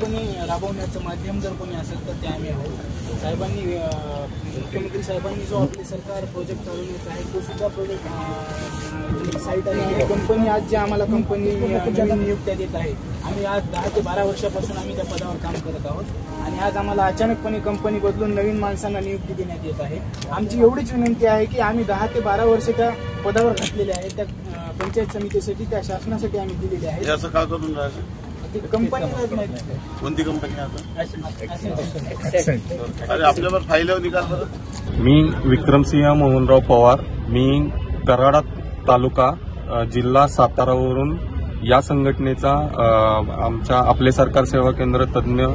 Company राबवण्याचं माध्यम जर कोणी असेल तर ते आम्ही आहोत. साहेबांनी मुख्यमंत्री साहेबांनी जो आपले सरकार प्रोजेक्ट चालवण्याचा आहे तो सुद्धा प्रोजेक्ट साईट आणि कंपनी आज जे आम्हाला कंपनी नियुक्त्या देत आहे, आम्ही आज 10 ते 12 वर्षापासून आम्ही त्या पदावर काम करत आहोत आणि आज आम्हाला अचानकपणे कंपनी बदलून नवीन माणसांना नियुक्ती देण्यात येत आहे. आमची एवढीच विनंती आहे की आम्ही 10 ते 12 वर्ष त्या पदावर घातलेले आहे, त्या पंचायत समितीसाठी त्या शासनासाठी आम्ही दिलेले आहे. असं का करून राहिलं? कंपनीलाच माहिती नाही. कोणती कंपनी आता? अरे आपल्यावर फाईल निकाल बरं. मी विक्रमसिंह मोहनराव पवार, मी कराड तालुका जिल्हा सातारावरून या संघटनेचा आपले सरकार सेवा केंद्र तज्ज्ञ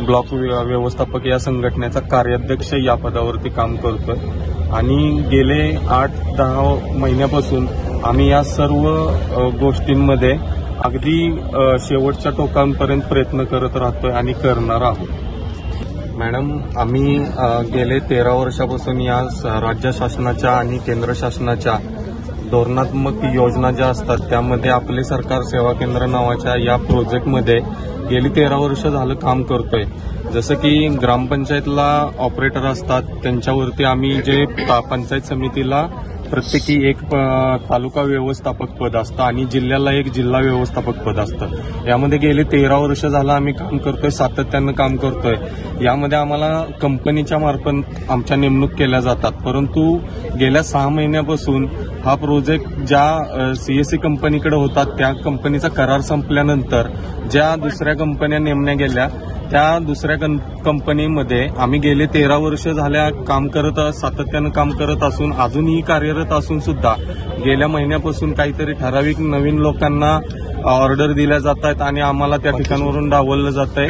ब्लॉक व्यवस्थापक या संघटनेचा कार्याध्यक्ष या पदावरती काम करतोय आणि गेले 8-10 महिन्यापासून आम्ही या सर्व गोष्टींमध्ये अगदी शेवटच्या टोकांपर्यंत प्रयत्न करत राहतोय आणि करणार आहोत. मॅडम, आम्ही गेले 13 वर्षापासून या राज्य शासनाच्या आणि केंद्र शासनाच्या धोरणात्मक योजना ज्या असतात त्यामध्ये आपले सरकार सेवा केंद्र नावाच्या या प्रोजेक्टमध्ये गेली 13 वर्ष झालं काम करतोय. जसं की ग्रामपंचायतला ऑपरेटर असतात, त्यांच्यावरती आम्ही जे पंचायत समितीला प्रत्येकी एक तालुका व्यवस्थापक पद असतं आणि जिल्ह्याला एक जिल्हा व्यवस्थापक पद असतं. यामध्ये गेले 13 वर्ष झालं आम्ही काम करतोय, सातत्यानं काम करतोय. यामध्ये आम्हाला कंपनीच्या मार्फत आमच्या नेमणूक केल्या जातात, परंतु गेल्या 6 महिन्यापासून हा प्रोजेक्ट ज्या सीएससी कंपनीकडे होता त्या कंपनीचा करार संपल्यानंतर ज्या दुसऱ्या कंपन्या नेमल्या गेल्या त्या दुसऱ्या कंपनीमध्ये आम्ही गेले 13 वर्ष झाल्या सातत्यानं काम करत असून अजूनही कार्यरत असून सुद्धा गेल्या महिन्यापासून काहीतरी ठराविक नवीन लोकांना ऑर्डर दिल्या जात आहेत आणि आम्हाला त्या ठिकाणावरून डावललं जात आहे.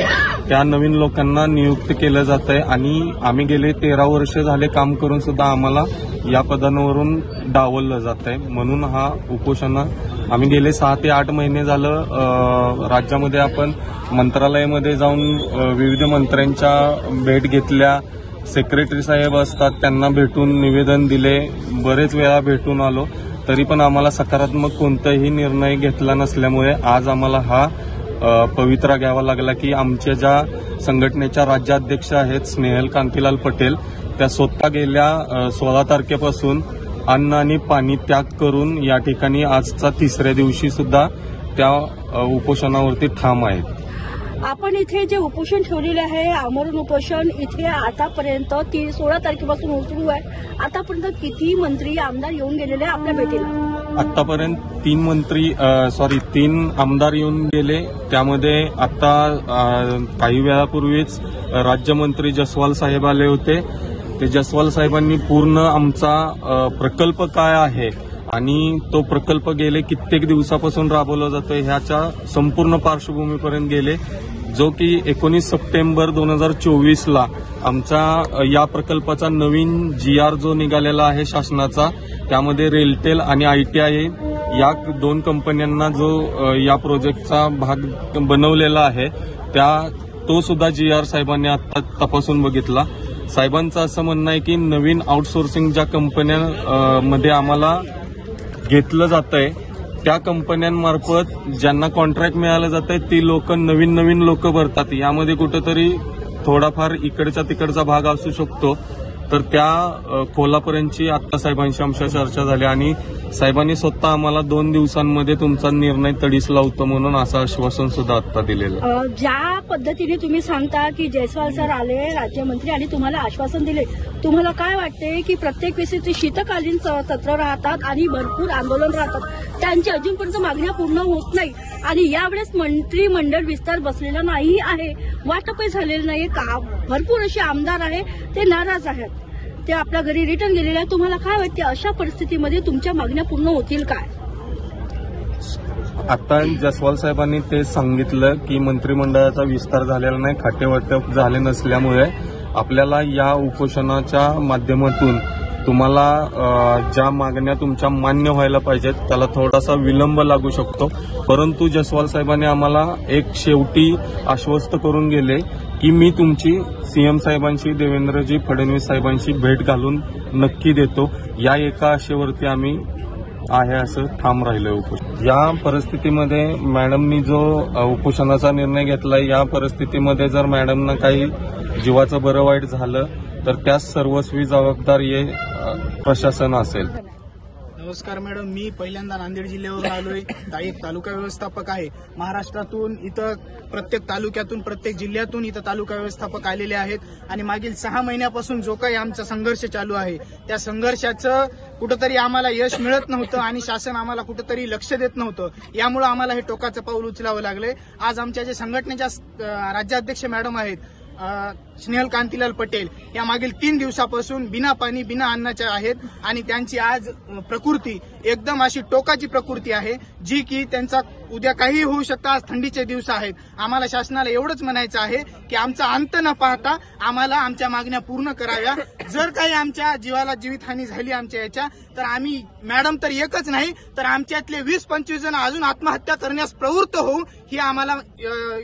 त्या नवीन लोकांना नियुक्त केलं जात आहे आणि आम्ही गेले 13 वर्ष झाले काम करून सुद्धा आम्हाला या पदांवरून डावललं जात आहे. म्हणून हा उपोषण आम्ही गेले 6 ते 8 महिने झालं राज्यामध्ये आपण मंत्रालयामध्ये जाऊन विविध मंत्र्यांच्या भेट घेतल्या, सेक्रेटरी साहेब असतात त्यांना भेटून निवेदन दिले, बरेच वेळा भेटून आलो, तरी पण आम्हाला सकारात्मक कोणताही निर्णय घेतला नसल्यामुळे आज आम्हाला हा पवित्रा घ्यावा लागला की आमच्या ज्या संघटनेच्या राज्याध्यक्ष आहेत स्नेहल कांतीलाल पटेल, त्या स्वतः गेल्या 16 तारखेपासून अन्न आणि पाणी त्याग करून या ठिकाणी आजचा 3ऱ्या दिवशी सुद्धा त्या उपोषणावरती ठाम आहेत. आपण इथे जे उपोषण ठेवलेले आहे, आमरण उपोषण, इथे आतापर्यंत 16 तारखेपासून सुरू आहे. आतापर्यंत किती मंत्री आमदार येऊन गेलेले आपल्या भेटीला? आतापर्यंत 3 आमदार येऊन गेले. त्यामध्ये आता काही वेळापूर्वीच राज्यमंत्री जसवाल साहेब आले होते. ते जसवाल साहेबांनी पूर्ण आमचा प्रकल्प काय आहे आणि तो प्रकल्प गेले कित्येक दिवसापासून राबवला जातोय ह्याच्या संपूर्ण पार्श्वभूमीपर्यंत गेले, जो की 19 सप्टेंबर 2024ला आमचा या प्रकल्पाचा नवीन GR जो निघालेला आहे शासनाचा, त्यामध्ये रेलटेल आणि ITI या 2 कंपन्यांना जो या प्रोजेक्टचा भाग बनवलेला आहे तो सुद्धा GR साहेबांनी आता तपासून बघितला. साहेबांचं असं म्हणणं आहे की नवीन आउटसोर्सिंग ज्या कंपन्यांमध्ये आम्हाला घेतलं जातंय त्या कंपन्यांमार्फत ज्यांना कॉन्ट्रॅक्ट मिळालं जातंय ती लोक नवीन लोक भरतात. यामध्ये कुठेतरी थोडाफार इकडचा तिकडचा भाग असू शकतो. तर त्या खोलापर्यंतची आता साहेबांशी आमच्या चर्चा झाली आणि साहेबांनी स्वतः आम्हाला 2 दिवसांमध्ये तुमचा निर्णय तडीस लावतो म्हणून असं आश्वासन सुद्धा आता दिलेलं. ज्या पद्धतीने तुम्ही सांगता की जयस्वाल सर आले राज्यमंत्री आणि तुम्हाला आश्वासन दिले, तुम्हाला काय वाटते की प्रत्येक वेळेस ते शीतकालीन सत्र राहतात आणि भरपूर आंदोलन राहतात, त्यांची अजूनपर्यंत मागण्या पूर्ण होत नाही आणि यावेळेस मंत्रिमंडळ विस्तार बसलेला नाही आहे, वाटपही झालेलं नाही का? भरपूर असे आमदार आहे ते नाराज आहेत, ते आपल्या घरी रिटर्न गेलेले आहेत. तुम्हाला काय वाटते अशा परिस्थितीमध्ये तुमच्या मागण्या पूर्ण होतील काय? आता जसवाल साहेबांनी ते सांगितलं की मंत्रिमंडळाचा विस्तार झालेला नाही, खातेवाटप झाले नसल्यामुळे आपल्याला या उपोषणाच्या माध्यमातून तुम्हाला ज्या मागण्या तुमच्या मान्य व्हायला पाहिजेत त्याला थोडासा विलंब लागू शकतो. परंतु जसवाल साहेबांनी आम्हाला एक शेवटी आश्वस्त करून गेले की मी तुमची CM साहेबांशी, देवेंद्रजी फडणवीस साहेबांशी भेट घालून नक्की देतो. या एका आशेवरती आम्ही आहे असं ठाम राहिलं उपोषण. या परिस्थितीमध्ये मॅडमनी जो उपोषणाचा निर्णय घेतलाय, या परिस्थितीमध्ये जर मॅडमनं काही जीवाचं बरं वाईट झालं तर त्यास सर्वस्वी जबाबदार हे प्रशासन असेल. नमस्कार मॅडम, मी पहिल्यांदा नांदेड जिल्ह्यावरून आलोय. एक तालुका व्यवस्थापक आहे. महाराष्ट्रातून इथं प्रत्येक तालुक्यातून प्रत्येक जिल्ह्यातून इथं तालुका व्यवस्थापक आलेले आहेत आणि मागील 6 महिन्यापासून जो काही आमचा संघर्ष चालू आहे त्या संघर्षाचं कुठंतरी आम्हाला यश मिळत नव्हतं आणि शासन आम्हाला कुठंतरी लक्ष देत नव्हतं. यामुळे आम्हाला हे टोकाचं पाऊल उचलावं लागलंय. आज आमच्या जे संघटनेच्या राज्याध्यक्ष मॅडम आहेत स्नेहल कांतीलाल पटेल, या मागील 3 दिवसापासून बिना पाणी बिना अन्नाच्या आहेत आणि त्यांची आज प्रकृती एकदम अशी टोकाची प्रकृती आहे, जी की त्यांचा उद्या काहीही होऊ शकतं. आज थंडीचे दिवस आहेत. आम्हाला शासनाला एवढंच म्हणायचं आहे की आमचा अंत न पाहता आम्हाला आमच्या मागण्या पूर्ण कराव्या. जर काही आमच्या जीवाला जीवितहानी झाली आमच्या याच्या, तर आम्ही मॅडम तर एकच नाही तर आमच्यातले 20-25 जण अजून आत्महत्या करण्यास प्रवृत्त होऊ ही आम्हाला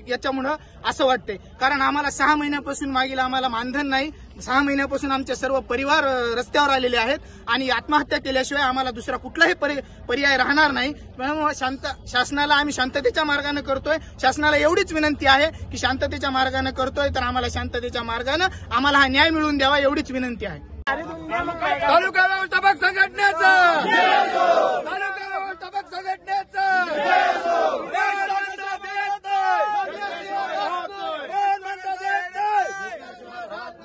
याच्यामुळं असं वाटतंय. कारण आम्हाला 6 महिन्यापासून मागील आम्हाला मानधन नाही. 6 महिन्यापासून आमचे सर्व परिवार रस्त्यावर आलेले आहेत आणि आत्महत्या केल्याशिवाय आम्हाला दुसरा कुठलाही पर्याय राहणार नाही. म्हणून शासनाला आम्ही शांततेच्या मार्गाने करतोय. शासनाला एवढीच विनंती आहे की शांततेच्या मार्गाने करतोय तर आम्हाला शांततेच्या मार्गाने आम्हाला हा न्याय मिळवून द्यावा, एवढीच विनंती आहे. तालुका व्यवस्थापक संघटनेचं